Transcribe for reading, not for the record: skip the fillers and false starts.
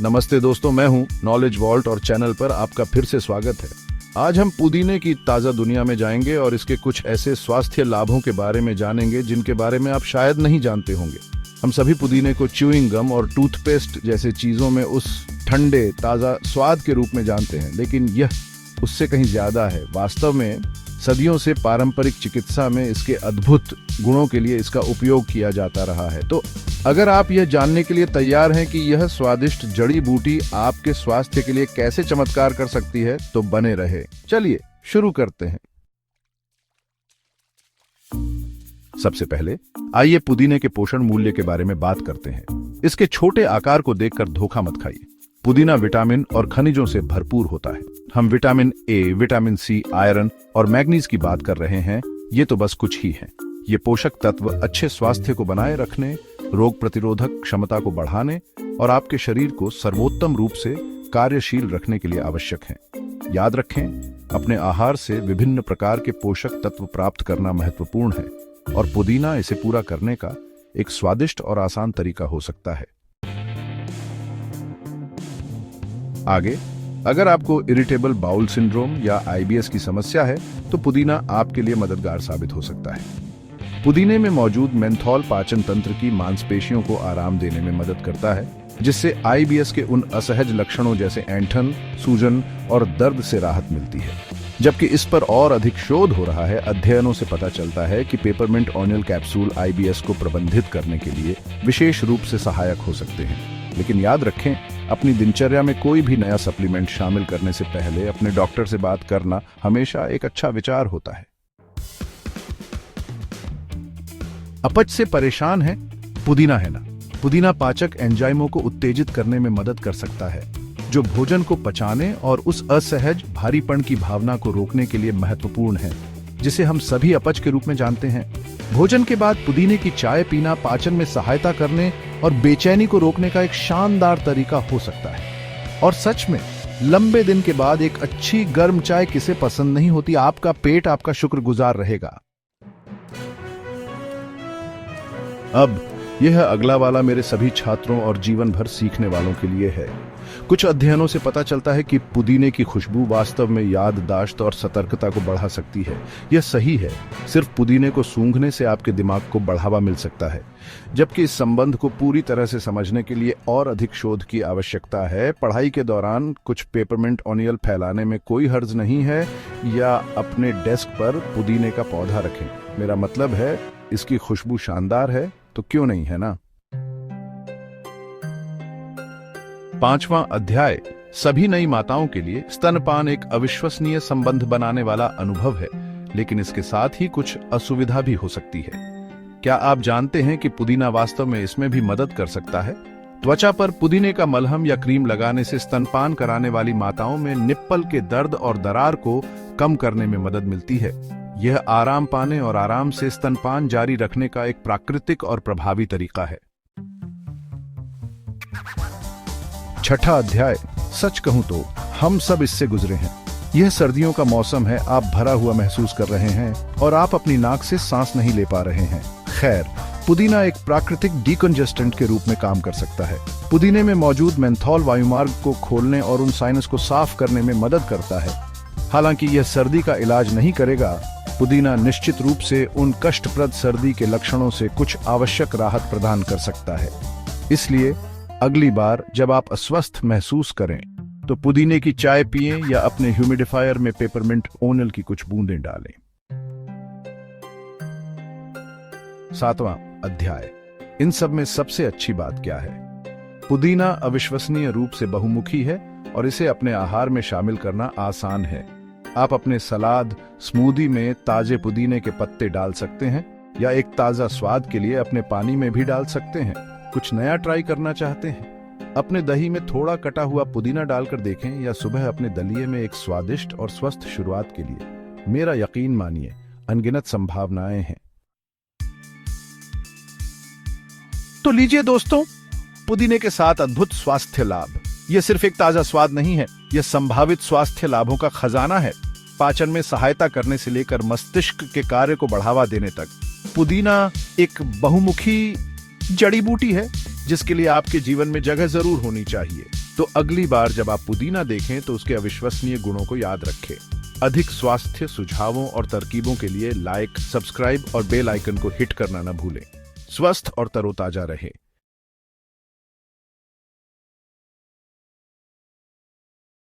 नमस्ते दोस्तों, मैं हूं नॉलेज वॉल्ट और चैनल पर आपका फिर से स्वागत है। आज हम पुदीने की ताज़ा दुनिया में जाएंगे और इसके कुछ ऐसे स्वास्थ्य लाभों के बारे में जानेंगे जिनके बारे में आप शायद नहीं जानते होंगे। हम सभी पुदीने को च्यूइंग गम और टूथपेस्ट जैसे चीज़ों में उस ठंडे ताज़ा स्वाद के रूप में जानते हैं, लेकिन यह उससे कहीं ज़्यादा है। वास्तव में सदियों से पारंपरिक चिकित्सा में इसके अद्भुत गुणों के लिए इसका उपयोग किया जाता रहा है। तो अगर आप यह जानने के लिए तैयार हैं कि यह स्वादिष्ट जड़ी बूटी आपके स्वास्थ्य के लिए कैसे चमत्कार कर सकती है, तो बने रहे। चलिए शुरू करते हैं। सबसे पहले आइए पुदीने के पोषण मूल्य के बारे में बात करते हैं। इसके छोटे आकार को देखकर धोखा मत खाइए। पुदीना विटामिन और खनिजों से भरपूर होता है। हम vitamin A, vitamin C, iron और मैग्नीज की बात कर रहे हैं। ये तो बस कुछ ही हैं। ये पोषक तत्व अच्छे स्वास्थ्य को बनाए रखने, रोग प्रतिरोधक क्षमता को बढ़ाने और आपके शरीर को सर्वोत्तम रूप से कार्यशील रखने के लिए आवश्यक हैं। याद रखें, अपने आहार से विभिन्न प्रकार के पोषक तत्व प्राप्त करना महत्वपूर्ण है और पुदीना इसे पूरा करने का एक स्वादिष्ट और आसान तरीका हो सकता है। आगे, अगर आपको इरिटेबल बाउल सिंड्रोम या आईबीएस की समस्या है, तो पुदीना आपके लिए मददगार साबित हो सकता है। पुदीने में मौजूद मेंथॉल पाचन तंत्र की मांसपेशियों को आराम देने में मदद करता है, जिससे आईबीएस के उन असहज लक्षणों जैसे ऐंठन, सूजन और दर्द से राहत मिलती है। जबकि इस पर और अधिक शोध हो रहा है। अध्ययनों से पता चलता है कि पेपरमिंट ऑनियल कैप्सूल आईबीएस को प्रबंधित करने के लिए विशेष रूप से सहायक हो सकते हैं। लेकिन याद रखें, अपनी दिनचर्या में कोई भी नया सप्लीमेंट शामिल करने से पहले अपने डॉक्टर से बात करना हमेशा एक अच्छा विचार होता है। अपच से परेशान है? पुदीना है ना। पुदीना पाचक एंजाइमों को उत्तेजित करने में मदद कर सकता है, जो भोजन को पचाने और उस असहज भारीपन की भावना को रोकने के लिए महत्वपूर्ण है, जिसे हम सभी अपच के रूप में जानते हैं। भोजन के बाद पुदीने की चाय पीना पाचन में सहायता करने और बेचैनी को रोकने का एक शानदार तरीका हो सकता है। और सच में, लंबे दिन के बाद एक अच्छी गर्म चाय किसे पसंद नहीं होती। आपका पेट आपका शुक्रगुजार रहेगा। अब यह अगला वाला मेरे सभी छात्रों और जीवन भर सीखने वालों के लिए है। कुछ अध्ययनों से पता चलता है कि पुदीने की खुशबू वास्तव में याददाश्त और सतर्कता को बढ़ा सकती है। यह सही है। सिर्फ पुदीने को सूंघने से आपके दिमाग को बढ़ावा मिल सकता है, जबकि इस संबंध को पूरी तरह से समझने के लिए और अधिक शोध की आवश्यकता है। पढ़ाई के दौरान कुछ पेपरमिंट ऑनियल फैलाने में कोई हर्ज नहीं है, या अपने डेस्क पर पुदीने का पौधा रखें। मेरा मतलब है, इसकी खुशबू शानदार है तो क्यों नहीं, है ना। 5वां अध्याय सभी नई माताओं के लिए स्तनपान एक अविश्वसनीय संबंध बनाने वाला अनुभव है, लेकिन इसके साथ ही कुछ असुविधा भी हो सकती है। क्या आप जानते हैं कि पुदीना वास्तव में इसमें भी मदद कर सकता है? त्वचा पर पुदीने का मलहम या क्रीम लगाने से स्तनपान कराने वाली माताओं में निप्पल के दर्द और दरार को कम करने में मदद मिलती है। यह आराम पाने और आराम से स्तनपान जारी रखने का एक प्राकृतिक और प्रभावी तरीका है। 6वां अध्याय, सच कहूं तो हम सब इससे गुजरे हैं। यह सर्दियों का मौसम है। आप भरा हुआ महसूस कर रहे हैं और आप अपनी नाक से सांस नहीं ले पा रहे हैं। खैर, पुदीना एक प्राकृतिक डिकंजेस्टेंट के रूप में काम कर सकता है। पुदीने में मौजूद मेंथॉल वायुमार्ग को खोलने और उन साइनस को साफ करने में मदद करता है। हालांकि यह सर्दी का इलाज नहीं करेगा, पुदीना निश्चित रूप से उन कष्टप्रद सर्दी के लक्षणों से कुछ आवश्यक राहत प्रदान कर सकता है। इसलिए अगली बार जब आप अस्वस्थ महसूस करें, तो पुदीने की चाय पिएं या अपने ह्यूमिडिफायर में पेपरमिंट ऑनियल की कुछ बूंदें डालें। 7वां अध्याय, इन सब में सबसे अच्छी बात क्या है? पुदीना अविश्वसनीय रूप से बहुमुखी है और इसे अपने आहार में शामिल करना आसान है। आप अपने सलाद, स्मूदी में ताजे पुदीने के पत्ते डाल सकते हैं, या एक ताजा स्वाद के लिए अपने पानी में भी डाल सकते हैं। कुछ नया ट्राई करना चाहते हैं? अपने दही में थोड़ा कटा हुआ पुदीना डालकर देखें, या सुबह अपने दलिये में एक स्वादिष्ट और स्वस्थ शुरुआत के लिए। मेरा यकीन मानिए, अनगिनत संभावनाएं हैं। तो लीजिए दोस्तों, पुदीने के साथ अद्भुत स्वास्थ्य लाभ। यह सिर्फ एक ताजा स्वाद नहीं है, यह संभावित स्वास्थ्य लाभों का खजाना है। पाचन में सहायता करने से लेकर मस्तिष्क के कार्य को बढ़ावा देने तक, पुदीना एक बहुमुखी जड़ी बूटी है जिसके लिए आपके जीवन में जगह जरूर होनी चाहिए। तो अगली बार जब आप पुदीना देखें तो उसके अविश्वसनीय गुणों को याद रखें। अधिक स्वास्थ्य सुझावों और तरकीबों के लिए लाइक, सब्सक्राइब और बेल आइकन को हिट करना न भूलें। स्वस्थ और तरोताजा रहे।